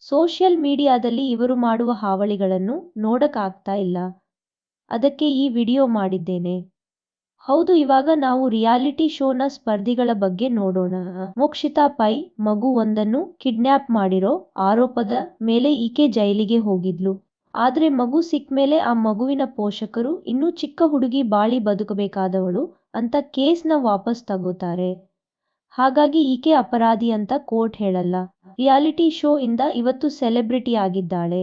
Social ಮೀಡಿಯಾದಲ್ಲಿ ಇವರು ಮಾಡುವ ಹಾವಳಿಗಳನ್ನು ನೋಡಕ್ಕಾಗ್ತಾ ಇಲ್ಲ. ಅದಕ್ಕೆ ಈ ವಿಡಿಯೋ ಮಾಡಿದ್ದೇನೆ. ಹೌದು, ಇವಾಗ ನಾವು ರಿಯಾಲಿಟಿ ಶೋನ ಸ್ಪರ್ಧಿಗಳ ಬಗ್ಗೆ ನೋಡೋಣ. ಮೋಕ್ಷಿತಾ ಪೈ ಮಗು ಒಂದನ್ನು ಕಿಡ್ನ್ಯಾಪ್ ಮಾಡಿರೋ ಆರೋಪದ ಮೇಲೆ ಈಕೆ ಜೈಲಿಗೆ ಹೋಗಿದ್ಲು. ಆದ್ರೆ ಮಗು ಸಿಕ್ಮೇಲೆ ಆ ಮಗುವಿನ ಪೋಷಕರು ಇನ್ನೂ ಚಿಕ್ಕ ಹುಡುಗಿ ಬಾಳಿ ಬದುಕಬೇಕಾದವಳು ಅಂತ ಕೇಸ್ನ ವಾಪಸ್ ತಗೋತಾರೆ. ಹಾಗಾಗಿ ಈಕೆ ಅಪರಾಧಿ ಅಂತ ಕೋರ್ಟ್ ಹೇಳಲ್ಲ. ರಿಯಾಲಿಟಿ ಶೋ ಇಂದ ಇವತ್ತು ಸೆಲೆಬ್ರಿಟಿ ಆಗಿದ್ದಾಳೆ.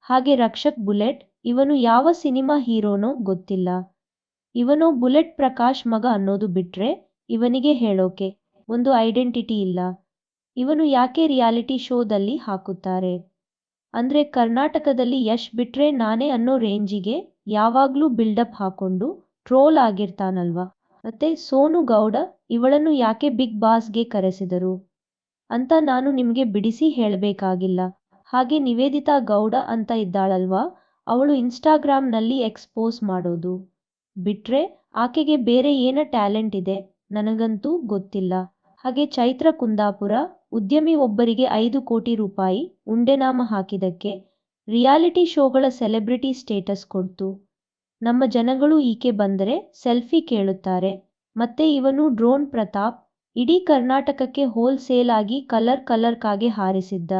ಹಾಗೆ ರಕ್ಷಕ್ ಬುಲೆಟ್, ಇವನು ಯಾವ ಸಿನಿಮಾ ಹೀರೋನೋ ಗೊತ್ತಿಲ್ಲ. ಇವನೋ ಬುಲೆಟ್ ಪ್ರಕಾಶ್ ಮಗ ಅನ್ನೋದು ಬಿಟ್ರೆ ಇವನಿಗೆ ಹೇಳೋಕೆ ಒಂದು ಐಡೆಂಟಿಟಿ ಇಲ್ಲ. ಇವನು ಯಾಕೆ ರಿಯಾಲಿಟಿ ಶೋದಲ್ಲಿ ಹಾಕುತ್ತಾರೆ ಅಂದ್ರೆ ಕರ್ನಾಟಕದಲ್ಲಿ ಯಶ್ ಬಿಟ್ರೆ ನಾನೇ ಅನ್ನೋ ರೇಂಜಿಗೆ ಯಾವಾಗ್ಲೂ ಬಿಲ್ಡಪ್ ಹಾಕೊಂಡು ಟ್ರೋಲ್ ಆಗಿರ್ತಾನಲ್ವಾ. ಮತ್ತೆ ಸೋನು ಗೌಡ ಇವಳನ್ನು ಯಾಕೆ ಬಿಗ್ ಬಾಸ್ಗೆ ಕರೆಸಿದರು ಅಂತ ನಾನು ನಿಮ್ಗೆ ಬಿಡಿಸಿ ಹೇಳಬೇಕಾಗಿಲ್ಲ. ಹಾಗೆ ನಿವೇದಿತಾ ಗೌಡ ಅಂತ ಇದ್ದಾಳಲ್ವಾ, ಅವಳು ಇನ್ಸ್ಟಾಗ್ರಾಮ್ನಲ್ಲಿ ಎಕ್ಸ್ಪೋಸ್ ಮಾಡೋದು ಬಿಟ್ರೆ ಆಕೆಗೆ ಬೇರೆ ಏನ ಟ್ಯಾಲೆಂಟ್ ಇದೆ ನನಗಂತೂ ಗೊತ್ತಿಲ್ಲ. ಹಾಗೆ ಚೈತ್ರ ಕುಂದಾಪುರ ಉದ್ಯಮಿ ಒಬ್ಬರಿಗೆ 5 ಕೋಟಿ ರೂಪಾಯಿ ಉಂಡೆನಾಮ ಹಾಕಿದಕ್ಕೆ ರಿಯಾಲಿಟಿ ಶೋಗಳ ಸೆಲೆಬ್ರಿಟಿ ಸ್ಟೇಟಸ್ ಕೊಡ್ತು. ನಮ್ಮ ಜನಗಳು ಈಕೆ ಬಂದರೆ ಸೆಲ್ಫಿ ಕೇಳುತ್ತಾರೆ. ಮತ್ತೆ ಇವನು ಡ್ರೋನ್ ಪ್ರತಾಪ್ ಇಡೀ ಕರ್ನಾಟಕಕ್ಕೆ ಹೋಲ್ಸೇಲ್ ಆಗಿ ಕಲರ್ ಕಾಗೆ ಹಾರಿಸಿದ್ದ.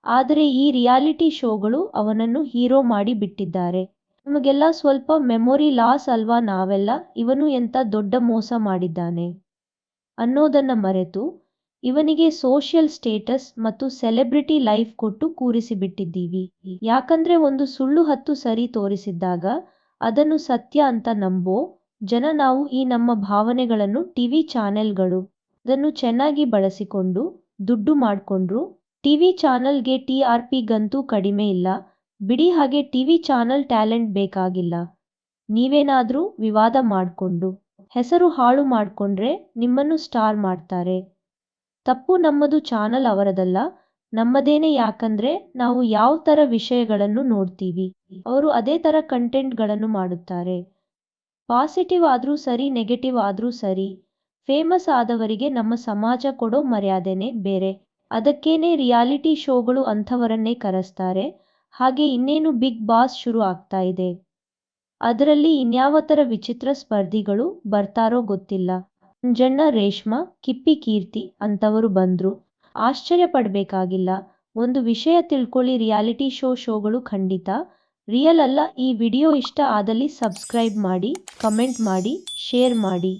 ಆದರೆ ಈ ರಿಯಾಲಿಟಿ ಶೋಗಳು ಅವನನ್ನು ಹೀರೋ ಮಾಡಿ ಬಿಟ್ಟಿದ್ದಾರೆ. ನಮಗೆಲ್ಲ ಸ್ವಲ್ಪ ಮೆಮೊರಿ ಲಾಸ್ ಅಲ್ವಾ. ನಾವೆಲ್ಲ ಇವನು ಎಂತ ದೊಡ್ಡ ಮೋಸ ಮಾಡಿದ್ದಾನೆ ಅನ್ನೋದನ್ನ ಮರೆತು ಇವನಿಗೆ ಸೋಷಿಯಲ್ ಸ್ಟೇಟಸ್ ಮತ್ತು ಸೆಲೆಬ್ರಿಟಿ ಲೈಫ್ ಕೊಟ್ಟು ಕೂರಿಸಿಬಿಟ್ಟಿದ್ದೀವಿ. ಯಾಕಂದ್ರೆ ಒಂದು ಸುಳ್ಳು 10 ಸರಿ ತೋರಿಸಿದ್ದಾಗ ಅದನ್ನು ಸತ್ಯ ಅಂತ ನಂಬೋ ಜನ ನಾವು. ಈ ನಮ್ಮ ಭಾವನೆಗಳನ್ನು ಟಿವಿ ಚಾನೆಲ್ಗಳು ಅದನ್ನು ಚೆನ್ನಾಗಿ ಬಳಸಿಕೊಂಡು ದುಡ್ಡು ಮಾಡ್ಕೊಂಡ್ರು. ಟಿವಿ ಚಾನೆಲ್ಗೆ TRP ಗಂತೂ ಕಡಿಮೆ ಇಲ್ಲ ಬಿಡಿ. ಹಾಗೆ ಟಿವಿ ಚಾನೆಲ್ ಟ್ಯಾಲೆಂಟ್ ಬೇಕಾಗಿಲ್ಲ. ನೀವೇನಾದ್ರೂ ವಿವಾದ ಮಾಡ್ಕೊಂಡು ಹೆಸರು ಹಾಳು ಮಾಡ್ಕೊಂಡ್ರೆ ನಿಮ್ಮನ್ನು ಸ್ಟಾರ್ ಮಾಡ್ತಾರೆ. ತಪ್ಪು ನಮ್ಮದು, ಚಾನಲ್ ಅವರದಲ್ಲ, ನಮ್ಮದೇನೆ. ಯಾಕಂದ್ರೆ ನಾವು ಯಾವ ತರ ವಿಷಯಗಳನ್ನು ನೋಡ್ತೀವಿ ಅವರು ಅದೇ ತರ ಕಂಟೆಂಟ್ಗಳನ್ನು ಮಾಡುತ್ತಾರೆ. ಪಾಸಿಟಿವ್ ಆದ್ರೂ ಸರಿ, ನೆಗೆಟಿವ್ ಆದ್ರೂ ಸರಿ, ಫೇಮಸ್ ಆದವರಿಗೆ ನಮ್ಮ ಸಮಾಜ ಕೊಡೋ ಮರ್ಯಾದೆನೇ ಬೇರೆ. ಅದಕ್ಕೇನೆ ರಿಯಾಲಿಟಿ ಶೋಗಳು ಅಂಥವರನ್ನೇ ಕರೆಸ್ತಾರೆ. ಹಾಗೆ ಇನ್ನೇನು ಬಿಗ್ ಬಾಸ್ ಶುರು ಆಗ್ತಾ ಇದೆ. ಅದರಲ್ಲಿ ಇನ್ಯಾವ ತರ ವಿಚಿತ್ರ ಸ್ಪರ್ಧಿಗಳು ಬರ್ತಾರೋ ಗೊತ್ತಿಲ್ಲ. ಅಂಜಣ್ಣ, ರೇಷ್ಮಾ, ಕಿಪ್ಪಿ ಕೀರ್ತಿ ಅಂತವರು ಬಂದ್ರು. ಆಶ್ಚರ್ಯ ಪಡ್ಬೇಕಾಗಿಲ್ಲ. ಒಂದು ವಿಷಯ ತಿಳ್ಕೊಳ್ಳಿ, ರಿಯಾಲಿಟಿ ಶೋಗಳು ಖಂಡಿತ ರಿಯಲ್ ಅಲ್ಲ. ಈ ವಿಡಿಯೋ ಇಷ್ಟ ಆದಲ್ಲಿ ಸಬ್ಸ್ಕ್ರೈಬ್ ಮಾಡಿ, ಕಮೆಂಟ್ ಮಾಡಿ, ಶೇರ್ ಮಾಡಿ.